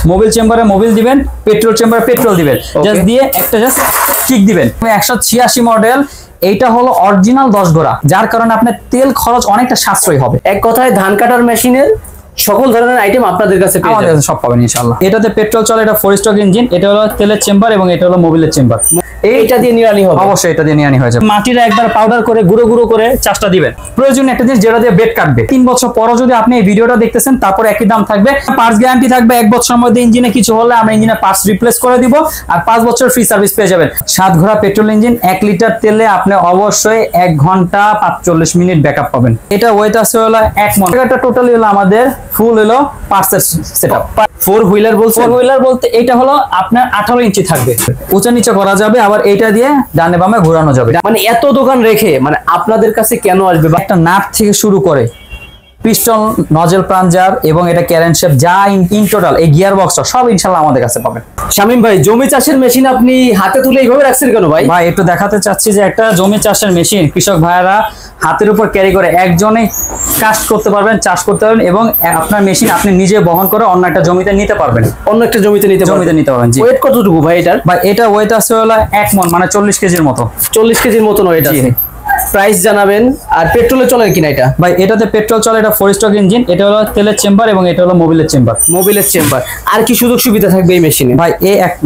Mobil চেম্বারে Mobil দিবেন, petrol চেম্বারে পেট্রোল দিবেন, জাস্ট দিয়ে একটা জাস্ট কিক দিবেন। 186 মডেল, এইটা হলো অরিজিনাল 10 ঘোড়া, যার কারণে আপনার তেল খরচ অনেকটা সাশ্রয়ী হবে। এক কথায় ধান কাটার মেশিনের সকল ধরনের আইটেম আপনাদের কাছে আমাদের কাছে সব পাবেন ইনশাআল্লাহ। এটাতে পেট্রোল চলে, এটা 4 স্ট্রোক ইঞ্জিন, এটা হলো তেলের চেম্বার এবং এটা হলো মোবিলের চেম্বার। এইটা দিয়ে নিরানি হবে, অবশ্যই এটা দিয়ে নিরানি হয়ে যাবে। মাটিটা একবার পাউডার করে গুঁড়ো গুঁড়ো করে চাষটা দিবেন। প্রয়োজন একটা জিনিস যেটা দিয়ে বেড কাটবে। 3 বছর পরও যদি আপনি এই ভিডিওটা দেখতেছেন, তারপর একই দাম থাকবে। পার্টস গ্যারান্টি থাকবে 1 বছরের মধ্যে। ইঞ্জিনে কিছু হলে আমরা ইঞ্জিনের পার্টস রিপ্লেস করে দিব, আর 5 বছর ফ্রি সার্ভিস পেয়ে যাবেন। 7 ঘোড়া পেট্রোল ইঞ্জিন, 1 লিটার তেলে আপনি অবশ্যই 1 ঘন্টা 45 মিনিট ব্যাকআপ পাবেন। এটা ওয়েট আছে হলো 1 মণ। এটা টোটালি হলো আমাদের ফুল হলো পার্টসের সেটআপ। 4 হুইলার বলতে এটা হলো আপনার 18 ইঞ্চি থাকবে, উঁচা নিচে করা যাবে, আবার এটা দিয়ে ডানে বামে ঘোরানো যাবে। মানে এত দোকান রেখে মানে আপনাদের কাছে কেন আসবে? একটা নাট থেকে শুরু করে পিস্টন, নজেল, প্লাঞ্জার এবং এটা ক্যারেন শেপ, যা ইন টোটাল এই গিয়ার বক্সটা সব ইনশাআল্লাহ আমাদের কাছে পাবেন। শামীম ভাই, জমি চাষের মেশিন আপনি হাতে তুলে এইভাবে রাখছেন কেন ভাই? ভাই একটু দেখাতে চাচ্ছি যে একটা জমি চাষের মেশিন কৃষক ভাইয়েরা হাতের উপর ক্যারি করে একজনে কাজ করতে পারবেন, চাষ করতে পারবেন, এবং আপনার মেশিন আপনি নিজে বহন করে অন্য একটা জমিতে নিতে পারবেন। অন্য একটা জমিতে নিতে পারবেন। জি। ওয়েট কতটুকু ভাই এটার? ভাই এটা ওয়েট আছে হলো 1 মণ, মানে 40 কেজির মতো। 40 কেজির মতন ওয়েট আছে। প্রাইস জানাবেন। আর পেট্রোলে চলে কিনা এটা? ভাই এটাতে পেট্রোল চলে, এটা 4 স্ট্রোক ইঞ্জিন, এটা হলো তেলের চেম্বার এবং এটা হলো মোবিলের চেম্বার। আর কি সুযোগ সুবিধা থাকবে এই মেশিনে? ভাই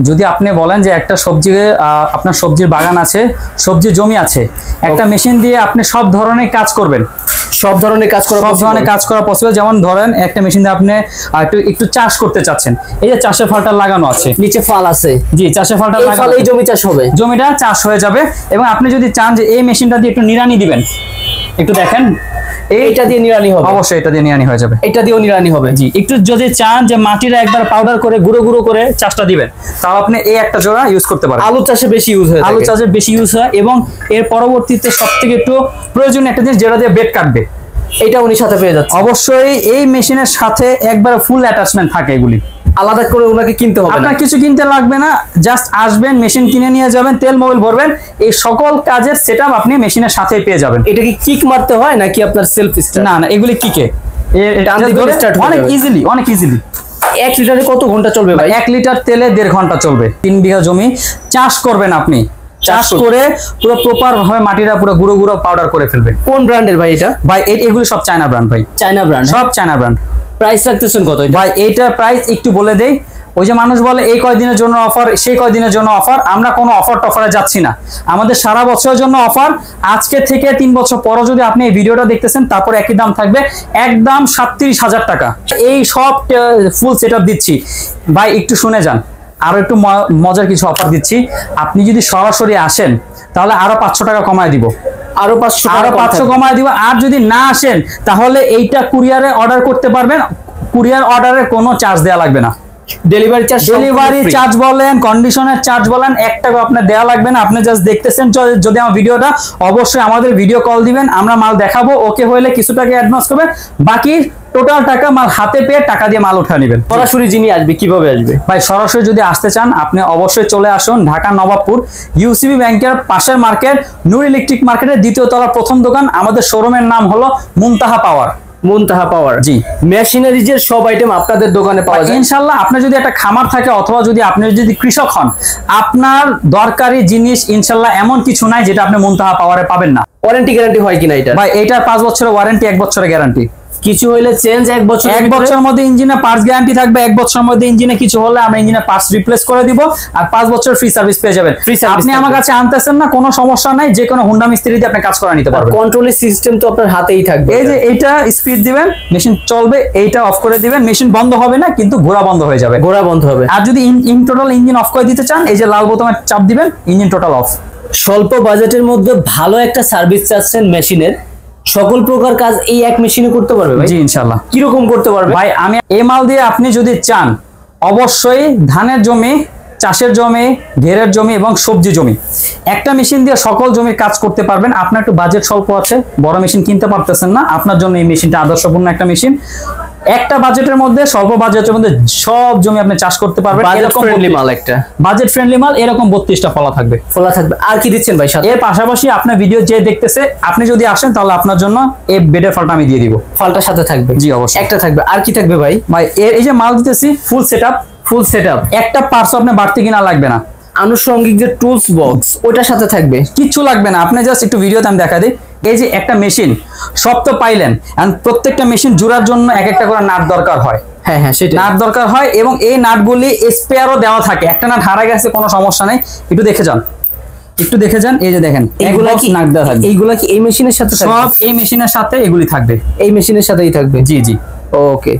যদি আপনি বলেন যে একটা সবজি, আপনার সবজির বাগান আছে, সবজির জমি আছে, একটা মেশিন দিয়ে আপনি সব ধরনের কাজ করবেন। সব ধরনের কাজ করা পসিবল। যেমন ধরেন একটা মেশিন দিয়ে আপনি একটু চাষ করতে চাচ্ছেন, এই যে চাষের ফালটা লাগানো আছে, নিচে ফাল আছে। জি, চাষের ফালটা লাগানো, এই জমি চাষ হবে, জমিটা চাষ হয়ে যাবে। এবং আপনি যদি চান যে এই মেশিনটা দিয়ে একটু নিড়ানি দিবেন, একটু দেখেন এইটা দিয়ে নিড়ানি হবে, অবশ্যই এটা দিয়ে নিড়ানি হয়ে যাবে। এটা দিয়েও নিড়ানি হবে। জি, একটু যদি চান যে মাটিটা একবার পাউডার করে গুঁড়ো গুঁড়ো করে চাষটা দিবেন, তাও আপনি এই একটা জোড়া ইউজ করতে পারেন। আলু চাষে বেশি ইউজ হয়, এবং এর পরবর্তীতে সবথেকে একটু প্রয়োজনীয় একটা জিনিস যেটা দিয়ে বেড কাটবে, এটা উনি সাথে পেয়ে যাচ্ছে। অবশ্যই এই মেশিনের সাথে একবার ফুল অ্যাটাচমেন্ট থাকে, এগুলি আলাদা করে ওনাকে কিনতে হবে না, আপনার কিছু কিনতে লাগবে না। জাস্ট আসবেন, মেশিন কিনে নিয়ে যাবেন, তেল মোবিল ভরবেন, এই সকল কাজের সেটআপ আপনি মেশিনের সাথেই পেয়ে যাবেন। এটা কি কিক মারতে হয় নাকি আপনার সেলফ স্টার্ট? না, এগুলি কিকে অনেক ইজিলি 1 লিটারে কত ঘন্টা চলবে ভাই? 1 লিটার তেলে 1.5 ঘন্টা চলবে। 3 বিঘা জমি চাষ করবেন আপনি, চাষ করে পুরো প্রপার ভাবে মাটিটা পুরো গুঁড়ো গুঁড়ো পাউডার করে ফেলবেন। কোন ব্র্যান্ডের ভাই এটা? ভাই এগুলো সব চায়না ব্র্যান্ড ভাই, চায়না ব্র্যান্ড, সব চায়না ব্র্যান্ড। প্রাইস রাখতেছেন কত ভাই? এইটার প্রাইস একটু বলে দেই। ওই যে মানুষ বলে এই কয়দিনের জন্য অফার, সেই কয়দিনের জন্য অফার, আমরা কোনো অফার টফারে যাচ্ছি না, আমাদের সারা বছরের জন্য অফার। আজকে থেকে 3 বছর পরও যদি আপনি এই ভিডিওটা দেখতেছেন, তারপর একই দাম থাকবে, একদম 37,000 টাকা। এই সব ফুল সেটআপ দিচ্ছি ভাই, একটু শুনে যান। আরো একটু মজার কিছু অফার দিচ্ছি, আপনি যদি সরাসরি আসেন তাহলে আরো 500 টাকা কমায় দিব, আরো 500 কমায় দিব। আর যদি না আসেন তাহলে এইটা কুরিয়ারে অর্ডার করতে পারবেন, কুরিয়ার অর্ডারে কোনো চার্জ দেওয়া লাগবে না। ডেলিভারি চার্জ বলেন, কন্ডিশনের চার্জ বলেন, 1 টাকা আপনার দেওয়া লাগবে না। আপনি জাস্ট দেখতেছেন যদি আমার ভিডিওটা, অবশ্যই আমাদের ভিডিও কল দিবেন, আমরা মাল দেখাবো, ওকে হইলে কিছু টাকা অ্যাডভান্স করবেন, বাকি টোটাল টাকা মাল হাতে পেয়ে টাকা দিয়ে মাল উঠা নেবেন। সরাসরি যিনি আসবে কিভাবে আসবে? ভাই সরাসরি যদি আসতে চান আপনি অবশ্যই চলে আসুন ঢাকা নবাবপুর ইউসিবি ব্যাংকের পাশের মার্কেট, নূর ইলেকট্রিক মার্কেটের 2য় তলার 1ম দোকান। আমাদের শোরুমের নাম হলো মুনতাহা পাওয়ার। জি, মেশিনারিজের সব আইটেম আপনাদের দোকানে পাওয়া যায় ইনশাআল্লাহ। আপনার যদি একটা খামার থাকে অথবা যদি আপনি যদি কৃষক হন, আপনার দরকারি জিনিস ইনশাআল্লাহ এমন কিছু নাই যেটা আপনি মুনতাহা পাওয়ারে পাবেন না। ওয়ারেন্টি গ্যারান্টি হয় কিনা এটা? ভাই এটার 5 বছরের ওয়ারেন্টি, 1 বছরের গ্যারান্টি। কিছু হইলে চেঞ্জ 1 বছরের মধ্যে ইঞ্জিনে পার্টস গ্যারান্টি থাকবে। 1 বছরের মধ্যে ইঞ্জিনে কিছু হলে আমরা ইঞ্জিনে পার্টস রিপ্লেস করে দিব, আর 5 বছর ফ্রি সার্ভিস পেয়ে যাবেন। আপনি আমার কাছে আনতেছেন না, কোনো সমস্যা নাই, যে কোনো হুন্ডা মিস্ত্রি দিয়ে আপনি কাজ করে নিতে পারবেন। কন্ট্রোলের সিস্টেম তো আপনার হাতেই থাকবে। এই যে এইটা স্পিড দিবেন, মেশিন চলবে, এইটা অফ করে দিবেন, মেশিন বন্ধ হবে না, কিন্তু ঘোড়া বন্ধ হয়ে যাবে। আর যদি ইন টোটাল ইঞ্জিন অফ করে দিতে চান, এই যে লাল বোতামে চাপ দিবেন, ইঞ্জিন টোটাল অফ। স্বল্প বাজেটের মধ্যে ভালো একটা সার্ভিস চাচ্ছেন মেশিনের, সকল প্রকার কাজ এই এক মেশিনে করতে পারবে ভাই? জি ইনশাআল্লাহ। কিরকম করতে পারবে ভাই? আমি এই মাল দিয়ে আপনি যদি চান, অবশ্যই ধানের জমি, চাষের জমি, ঘেরের জমি এবং সবজি জমি, একটা মেশিন দিয়ে সকল জমির কাজ করতে পারবেন। আপনার একটু বাজেট স্বল্প আছে, বড় মেশিন কিনতে পারতেছেন না, আপনার জন্য এই মেশিনটা আদর্শপূর্ণ একটা মেশিন। একটা বাজেটের মধ্যে, স্বল্প বাজেটের মধ্যে সব জমি আপনি চাষ করতে পারবেন। এরকম ফ্রেন্ডলি মাল, একটা বাজেট ফ্রেন্ডলি মাল, এরকম 32টা ফলা থাকবে। আর কি দিচ্ছেন ভাই সাথে? এর পাশাপাশি আপনার ভিডিও যে দেখতেছে, আপনি যদি আসেন তাহলে আপনার জন্য এই বেডের ফলটা আমি দিয়ে দিব। ফলটার সাথে থাকবে? জি অবশ্যই একটা থাকবে। আর কি থাকবে ভাই? ভাই এই যে মাল দিতেছি ফুল সেটআপ, ফুল সেটআপ, একটা পার্টস আপনি বাড়তি কিনা লাগবে না। আনুষঙ্গিক যে টুলস বক্স ওটার সাথে থাকবে, কিচ্ছু লাগবে না। আপনি জাস্ট একটু ভিডিওতে আমি দেখা দিই। এই যে একটা মেশিন, সব তো পাইলেন, and প্রত্যেকটা মেশিন জোড়ার জন্য এক একটা করে নাট দরকার হয়। হ্যাঁ হ্যাঁ সেটা নাট দরকার হয় এবং এই নাটগুলি স্পেয়ারও দেওয়া থাকে। একটা নাট হারা গেছে কোনো সমস্যা নেই, একটু দেখে যান, একটু দেখে যান। এই যে দেখেন এইগুলা কি নাট দেওয়া থাকবে, এইগুলা কি এই মেশিনের সাথে থাকবে? সব এই মেশিনের সাথে এগুলি থাকবে, এই মেশিনের সাথেই থাকবে। জি জি। ওকে,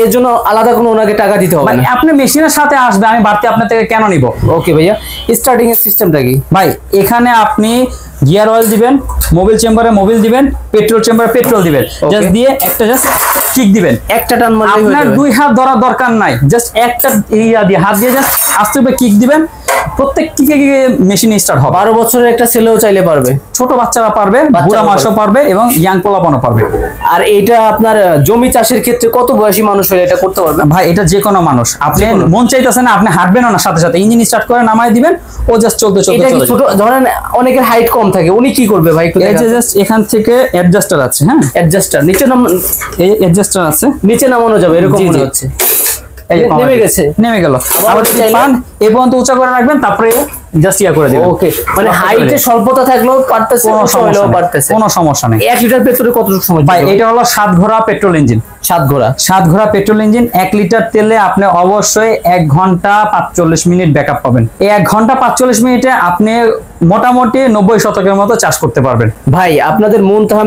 এর জন্য আলাদা কোনো ওনাকে টাকা দিতে হবে ভাই না? আপনি মেশিনের সাথে আসবে, আমি বাড়তি আপনার থেকে কেন নিব? ওকে ভাইয়া, স্টার্টিং এর সিস্টেমটা কি? ভাই এখানে আপনি গিয়ার অয়েল দিবেন, মোবিল চেম্বারে মোবিল দিবেন, পেট্রোল চেম্বারে পেট্রোল দিবেন, জাস্ট দিয়ে একটা জাস্ট কিক দিবেন, একটা টান মারলেই হয়ে আপনার যাবে। দুই হাত ধরার দরকার নাই, জাস্ট একটা ইয়া দিয়ে হাত দিয়ে জাস্ট আস্তে করে কিক দিবেন, প্রত্যেক কিকে কিকে মেশিন স্টার্ট হবে। 12 বছরের একটা ছেলেও চাইলে পারবে, ছোট বাচ্চারা পারবে, বুড়া মানুষও পারবে এবং ইয়াং পোলাপানও পারবে। আর এইটা আপনার জমি চাষের ক্ষেত্রে কত বয়সী মানুষ হলে এটা করতে পারবে? ভাই এটা যে কোনো মানুষ, আপনি মন চাইতেছে না আপনি হাঁটবেন না, সাথে সাথে ইঞ্জিন স্টার্ট করে নামাই দিবেন, ও জাস্ট চলতে চলতে এটা কি চলে ছোট, ধরেন অনেকের হাইট কম থাকে, উনি কি করবে ভাই একটু এই যে দেখান। জাস্ট এখান থেকে অ্যাডজাস্টার আছে, হ্যাঁ অ্যাডজাস্টার নিচে এই অ্যাডজাস্টার আছে, নিচে নামানো যাবে এরকম জি, মনে জি। হচ্ছে। এই যে নেমে গেছে, নেমে গেল। আবার আবার চাইলে- পান এই পর্যন্ত উঁচা করে রাখবেন, তারপরে জাস্ট ইয়া করে দিবেন। ওকে, মানে হাইটে স্বল্পতা থাকলেও পারতেছে, কোনো উঁচা সমস্যা হলেও নেই, পারতেছে। কোনো সমস্যা নেই। 1 লিটার পেট্রোলে কতটুকু সময় ভাই যাবে? এটা হলো 7 ঘোড়া পেট্রোল ইঞ্জিন, 7 ঘোড়া। 7 ঘোড়া পেট্রোল ইঞ্জিন। 1 লিটার তেলে আপনি অবশ্যই 1 ঘন্টা 45 মিনিট ব্যাকআপ পাবেন। এই 1 ঘন্টা 45 মিনিটে আপনি মোটামুটি 90 শতকের মতো চাষ করতে পারবেন। ভাই আপনাদের মুনতাহা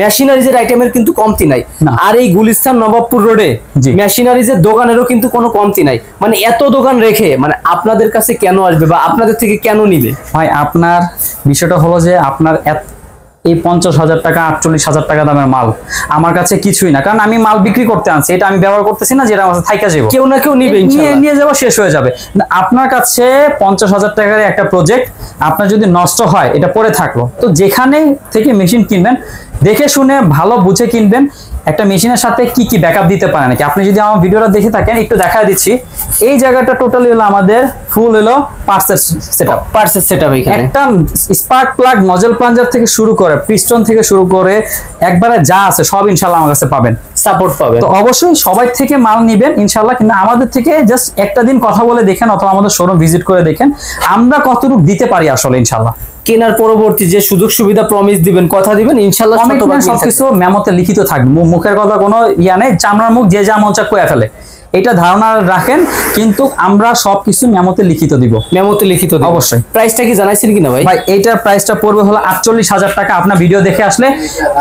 মেশিনারিজের আইটেমের কিন্তু কমতি নাই। না। আর এই গুলিস্তান নবাবপুর রোডে জি। মেশিনারিজের দোকানেরও কিন্তু কোনো কমতি নাই। মানে এত দোকান রেখে মানে আপনাদের কাছে কেন আসবে বা আপনাদের থেকে কেন নিবে? ভাই আপনার বিষয়টা হলো যে আপনার এই 50,000 টাকা 48,000 টাকা দামের মাল আমার কাছে কিছুই না, কারণ আমি মাল বিক্রি করতে আনছি, এটা আমি ব্যবহার করতেছি না, যেটা আমার থাইকা যাবো, কেউ না কেউ নিবে নিয়ে ইনশাআল্লাহ। নিয়ে যাবো, শেষ হয়ে যাবে। আপনার কাছে 50,000 টাকার একটা প্রজেক্ট আপনার যদি নষ্ট হয়, এটা পড়ে থাকলো, তো যেখানে থেকে মেশিন কিনবেন দেখে শুনে ভালো বুঝে কিনবেন। একটা মেশিনের সাথে কি কি ব্যাকআপ দিতে পারে নাকি, আপনি যদি আমার ভিডিওটা দেখে থাকেন একটু দেখা দিচ্ছি। এই জায়গাটা টোটালি হলো আমাদের ফুল হলো পার্টসের সেটআপ। পার্সেস সেটআপ এখানে একটা স্পার্ক প্লাগ, নজল প্লাঞ্জার থেকে শুরু করে পিস্টন থেকে শুরু করে একবারে যা আছে সব ইনশাআল্লাহ আমার কাছে পাবেন, সাপোর্ট পাবেন। তো অবশ্যই সবাই থেকে মাল নিবেন ইনশাআল্লাহ, কিন্তু আমাদের থেকে জাস্ট একটা দিন কথা বলে দেখেন অথবা আমাদের শোরুম ভিজিট করে দেখেন আমরা কতটুকু দিতে পারি আসলে ইনশাআল্লাহ। কেনার পরবর্তী যে সুযোগ সুবিধা প্রমিস দিবেন, কথা দিবেন, ইনশাআল্লাহ শতভাগ কমিটমেন্ট মিল থাকবে। সবকিছু মেমোতে লিখিত থাকবে, মুখের কথা কোনো ইয়া নেই, চামড়ার মুখ যে যা মন চায় কয়ে ফেলে, এটা ধারণা রাখেন, কিন্তু আমরা সবকিছু মেমোতে লিখিত দিব। মেমোতে লিখিত দিবেন। অবশ্যই। প্রাইসটা কি জানাইছেন কিনা ভাই? ভাই এইটার প্রাইসটা পড়বে হলো 48,000 টাকা। আপনার ভিডিও দেখে আসলে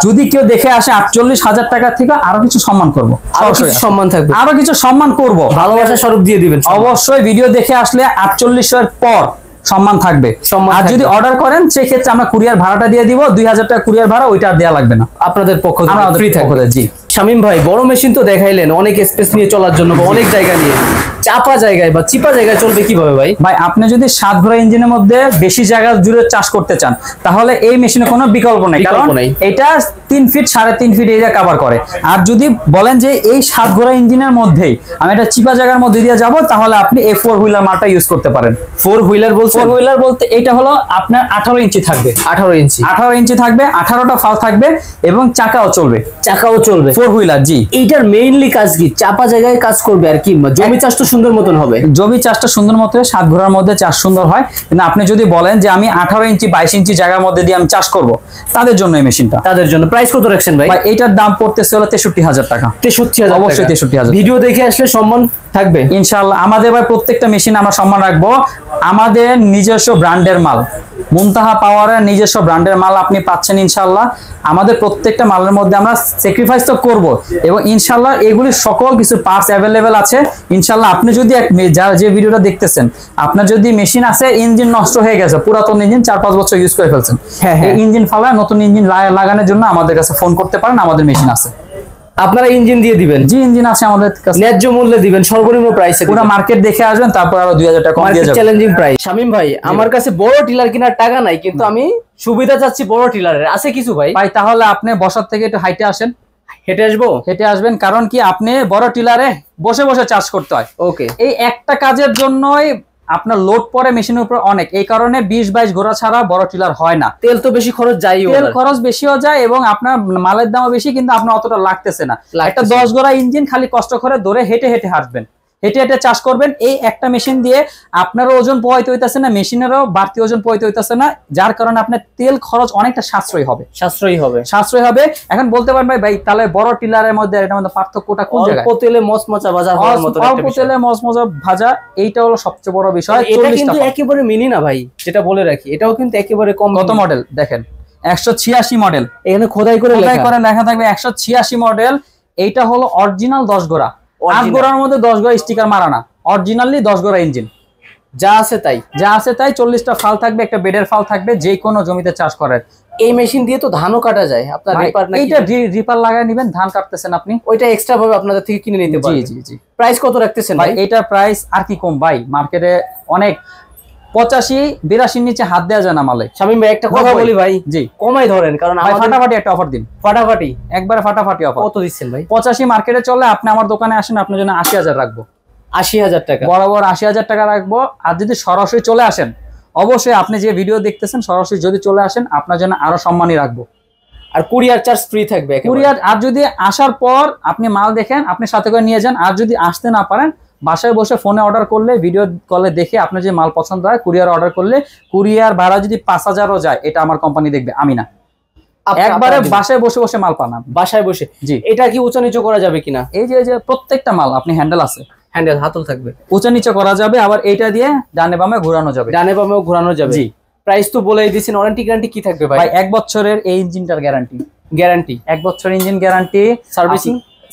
যদি কেউ দেখে আসে 48,000 টাকা থেকে আরো কিছু সম্মান করবো, আরো কিছু সম্মান থাকবে, আরো কিছু সম্মান করব, ভালোবাসা স্বরূপ দিয়ে দিবেন। অবশ্যই ভিডিও দেখে আসলে 48 এর পর সম্মান থাকবে। সম্মান আর থাকবে। যদি অর্ডার করেন সেক্ষেত্রে আমরা কুরিয়ার ভাড়াটা দিয়ে দিব, 2,000 টাকা কুরিয়ার ভাড়া, ওইটা আর দেওয়া লাগবে না, আপনাদের পক্ষ থেকে আমাদের ফ্রি পক্ষ থাকবে। থেকে, জি। শামীম ভাই বড় মেশিন তো দেখাইলেন, অনেক স্পেস নিয়ে চলার জন্য বা অনেক জায়গা নিয়ে, চাপা জায়গায় বা চিপা জায়গায় চলবে কিভাবে ভাই? ভাই আপনি যদি 7 ঘোড়া ইঞ্জিনের মধ্যে বেশি জায়গা জুড়ে চাষ করতে চান তাহলে এই মেশিনের কোনো বিকল্প নেই, কারণ বিকল্প নাই। এটা 3 ফিট 3.5 ফিট এরিয়া কভার করে। আর যদি বলেন যে এই 7 ঘোড়া ইঞ্জিনের মধ্যেই আমি একটা চিপা জায়গার মধ্যে দিয়ে যাব, তাহলে আপনি এই 4 হুইলার মালটা ইউজ করতে পারেন। 4 হুইলার বলছেন? 4 হুইলার বলতে এটা হলো আপনার 18 ইঞ্চি থাকবে, 18 ইঞ্চি 18 ইঞ্চি থাকবে, 18টা ফাল থাকবে এবং চাকাও চলবে, চাকাও চলবে। 4 হুইলার, জি। এইটার মেইনলি কাজ কি? চাপা জায়গায় কাজ করবে আর কি, জমি চাষ তো সুন্দর মতন হবে। জমি চাষটা সুন্দর মতো 7 ঘোড়ার মধ্যে চাষ সুন্দর হয়, কিন্তু আপনি যদি বলেন যে আমি 18 ইঞ্চি 22 ইঞ্চি জায়গার মধ্যে দিয়ে আমি চাষ করব, তাদের জন্য এই মেশিনটা। তাদের জন্য প্রাইস কত রাখছেন ভাই? ভাই এইটার দাম পড়তেছে হলো 63,000 টাকা। 63,000 অবশ্যই টাকা। 63,000। ভিডিও দেখে আসলে সম্মান থাকবে ইনশাআল্লাহ আমাদের ভাই প্রত্যেকটা মেশিন আমরা সম্মান রাখবো। আমাদের নিজস্ব ব্র্যান্ডের মাল, মুনতাহা পাওয়ারের নিজস্ব ব্র্যান্ডের মাল আপনি পাচ্ছেন ইনশাআল্লাহ। আমাদের প্রত্যেকটা মালের মধ্যে আমরা স্যাক্রিফাইস তো করব এবং ইনশাআল্লাহ এগুলি সকল কিছু পার্টস অ্যাভেলেবেল আছে ইনশাআল্লাহ। আপনি যদি যে ভিডিওটা দেখতেছেন, আপনার যদি মেশিন আছে ইঞ্জিন নষ্ট হয়ে গেছে, পুরাতন ইঞ্জিন 4-5 বছর ইউজ করে ফেলছেন, হ্যাঁ, হ্যাঁ। এই ইঞ্জিন ফালা নতুন ইঞ্জিন লাগানোর জন্য আমাদের কাছে ফোন করতে পারেন, আমাদের মেশিন আছে। আপনারা ইঞ্জিন দিয়ে দিবেন? জি ইঞ্জিন আছে আমাদের কাছে, ন্যায্য মূল্যে দিবেন, সর্বনিম্ন প্রাইসে পুরো মার্কেট দেখে আসবেন, তারপর আরো 2,000 টাকা কম দিয়ে যাবেন। Challenging price. শামীম ভাই আমার কাছে বড় টিলার কেনার টাকা নাই, কিন্তু আমি সুবিধা চাচ্ছি বড় টিলারের, আছে কিছু ভাই? ভাই তাহলে আপনি বসার থেকে একটু হাইটে আসেন, হেঁটে আসবো? হেঁটে আসবেন, কারণ কি আপনি বড় টিলারে বসে বসে চাষ করতে হয়। ওকে। এই একটা কাজের জন্যই আপনার লোড পরে মেশিনের উপর অনেক, এই কারণে 20-22 ঘোড়া ছাড়া বড় টিলার হয় না। তেল তো বেশি খরচ যাই, তেল খরচ বেশিও যায় এবং আপনার মালের দামও বেশি, কিন্তু আপনার অতটা লাগতেছে না। একটা 10 ঘোড়া ইঞ্জিন খালি কষ্ট করে ধরে হেঁটে হেঁটে হাঁটবেন, হেঁটে হেঁটে চাষ করবেন। এই একটা মেশিন দিয়ে আপনারও ওজন পোহাইতে হইতেছে না, মেশিনেরও বাড়তি ওজন পোহাইতে হইতেছে না, যার কারণে আপনার তেল খরচ অনেকটা সাশ্রয়ী হবে। সাশ্রয়ী হবে। এখন বলতে পারেন ভাই তাহলে বড় টিলারের মধ্যে এটার মধ্যে পার্থক্যটা কোন জায়গায়? অল্প তেলে মচমচা ভাজা হওয়ার মতো একটা বিষয়। অল্প তেলে মচমচা ভাজা, এইটা হলো সবচেয়ে বড় বিষয়। এটা কিন্তু একেবারে মিনি না ভাই, যেটা বলে রাখি, এটাও কিন্তু একেবারে কম। কত মডেল দেখেন? 186 মডেল, এখানে খোদাই করে লেখা থাকবে 186 মডেল। এইটা হলো অরিজিনাল 10 গোড়া, 8 গোড়ার মধ্যে 10 গোড়া স্টিকার মারা না, অরিজিনালি 10 গোড়া ইঞ্জিন, যা আছে তাই 40টা ফাল থাকবে, একটা বেডের ফাল থাকবে, যে কোনো জমিতে চাষ করেন। এই মেশিন দিয়ে তো ধানও কাটা যায়। আপনার এইটা রিপার লাগায় নেবেন, ধান কাটতেছেন আপনি, ওইটা এক্সট্রা ভাবে আপনাদের থেকে কিনে নিতে পারবেন। জি। প্রাইস কত রাখতেছেন ভাই? এটার প্রাইস আর কি কম ভাই, মার্কেটে অনেক 85-82 নিচে হাত দেওয়া যায় না মালে। শামীম ভাই একটা কথা বলি ভাই, জি কমাই ধরেন, কারণ ফাটাফাটি একটা অফার দিন, ফাটাফাটি একবারে ফাটাফাটি অফার। কত দিচ্ছেন ভাই? 85 মার্কেটে চলে, আপনি আমার দোকানে আসেন, আপনার জন্য 80,000 রাখবো। 80,000 টাকা বরাবর 80,000 টাকা রাখবো। আর যদি সরাসরি চলে আসেন, অবশ্যই আপনি যে ভিডিও দেখতেছেন সরাসরি যদি চলে আসেন, আপনার জন্য আরো সম্মানই রাখবো। আর কুরিয়ার চার্জ ফ্রি থাকবে। কুরিয়ার, আর যদি আসার পর আপনি মাল দেখেন, আপনি সাথে করে নিয়ে যান। আর যদি আসতে না পারেন, বাসায় বসে ফোনে অর্ডার করলে, ভিডিও কলে দেখে আপনার যে মাল পছন্দ হয়, কুরিয়ার অর্ডার করলে, কুরিয়ার ভাড়া যদি 5,000ও যায়, এটা আমার কোম্পানি দেখবে, আমি না। একবারে বাসায় বসে বসে মাল পান, বাসায় বসে। জি। এটা কি উঁচা নিচু করা যাবে কিনা? এই যে প্রত্যেকটা মাল আপনি হ্যান্ডেল আছে, হ্যান্ডেল হাতল থাকবে, উঁচা নিচে করা যাবে। আবার এইটা দিয়ে ডানে বামে ঘোরানো যাবে, ডানে বামেও ঘোরানো যাবে। জি। প্রাইস তো বলেই দিয়েছেন। ওয়ারেন্টি গ্যারান্টি কি থাকবে ভাই? 1 বছরের এই ইঞ্জিনটার গ্যারান্টি। 1 বছর ইঞ্জিন গ্যারান্টি।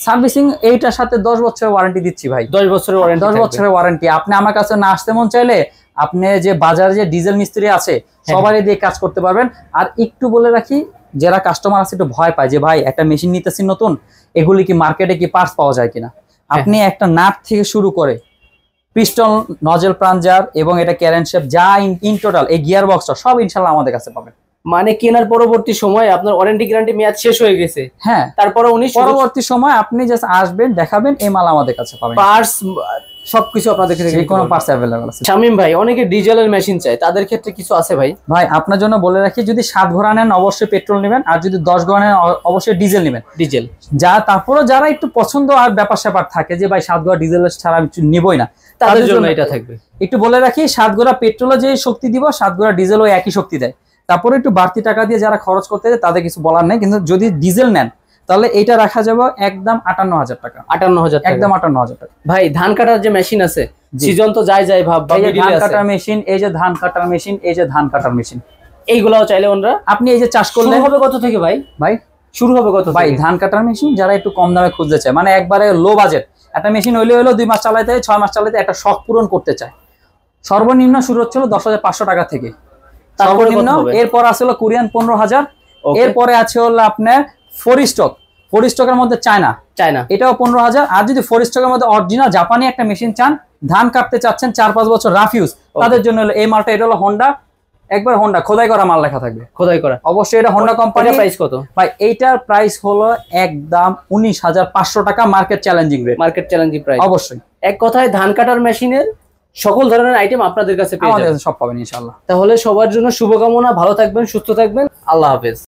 সার্ভিসিং এইটার সাথে 10 বছরের ওয়ারেন্টি দিচ্ছি ভাই। 10 বছরের ওয়ারেন্টি। 10 বছরের ওয়ারেন্টি। আপনি আমার কাছে না আসতে মন চাইলে, আপনি যে বাজারে যে ডিজেল মিস্ত্রি আছে সবারই দিয়ে কাজ করতে পারবেন। আর একটু বলে রাখি, যারা কাস্টমার আছে একটু ভয় পায় যে ভাই একটা মেশিন নিতেছি নতুন, এগুলি কি মার্কেটে কি পার্টস পাওয়া যায় কিনা, আপনি একটা নাট থেকে শুরু করে পিস্টন, নজেল, প্লাঞ্জার এবং এটা ক্যারেন শেপ, যা ইন টোটাল এই গিয়ার বক্সটা সব ইনশাআল্লাহ আমাদের কাছে পাবেন। মানে কেনার পরবর্তী সময় আপনার ওয়ারেন্টি গ্যারান্টি মেয়াদ শেষ হয়ে গেছে, হ্যাঁ, তারপরে পরবর্তী সময় আপনি জাস্ট আসবেন, দেখাবেন, এই মাল আমাদের কাছে পাবেন। পার্টস সবকিছু আপনাদের কাছে, যে কোনো পার্টস अवेलेबल আছে। শামীম ভাই, অনেকে ডিজেলের মেশিন চায়, তাদের ক্ষেত্রে কিছু আছে ভাই? ভাই আপনার জন্য বলে রাখি, যদি 7 ঘোড়া নেন অবশ্যই পেট্রোল নেবেন, আর যদি 10 ঘোড়া নেন অবশ্যই ডিজেল নেবেন। ডিজেল যা, তারপরে যারা একটু পছন্দ আর ব্যাপার স্যাপার থাকে যে ভাই 7 ঘোড়া ডিজেল ছাড়া আমি নিবই না, তাদের জন্য এটা থাকবে। একটু বলে রাখি, 7 ঘোড়া পেট্রোলে যে শক্তি দিব, 7 ঘোড়া ডিজেলও একই শক্তি দেয়। তারপরে একটু বাড়তি টাকা দিয়ে যারা খরচ করতে যায় তাদের কিছু বলার নেই, কিন্তু যদি ডিজেল নেন তাহলে এইটা রাখা যাবে একদম 58,000 টাকা। 58,000 একদম 58,000 টাকা। ভাই ধান কাটার যে মেশিন আছে, সিজন তো যায় ভাব, ধান কাটার মেশিন, এই যে ধান কাটার মেশিন, এই যে ধান কাটার মেশিন, এইগুলাও চাইলে ওনরা, আপনি এই যে চাষ করলে হবে কত থেকে ভাই? শুরু হবে কত ভাই? ধান কাটার মেশিন যারা একটু কম দামে খুঁজতে চায়, মানে একবারে লো বাজেট, একটা মেশিন হইলে 2 মাস চালাতে, 6 মাস চালাতে, একটা শখ পূরণ করতে চায়, সর্বনিম্ন শুরু হচ্ছিল 10,500 টাকা থেকে সর্বনিম্ন। এরপর আছে হলো কোরিয়ান 15,000, এরপরে আছে হলো আপনার ফোরিস্টকের মধ্যে চায়না, এটাও 15,000। আর যদি ফোরিস্টকের মধ্যে অরিজিনাল জাপানি একটা মেশিন চান, ধান কাটতে চাচ্ছেন 4-5 বছর রাফ ইউজ, তাদের জন্য হলো এই মালটা। এটা হলো হোন্ডা, একবার হোন্ডা খোদাই করা মাল লেখা থাকবে, খোদাই করা অবশ্যই। এটা হোন্ডা কোম্পানি। প্রাইস কত ভাই? এইটার প্রাইস হলো একদম 19,500 টাকা, market challenging rate, market challenging price অবশ্যই। এক কথায় ধান কাটার মেশিনের সকল ধরনের আইটেম আপনাদের কাছে পেয়ে যাবেন, সব পাবেন ইনশাআল্লাহ। তাহলে সবার জন্য শুভকামনা, ভালো থাকবেন, সুস্থ থাকবেন, আল্লাহ হাফেজ।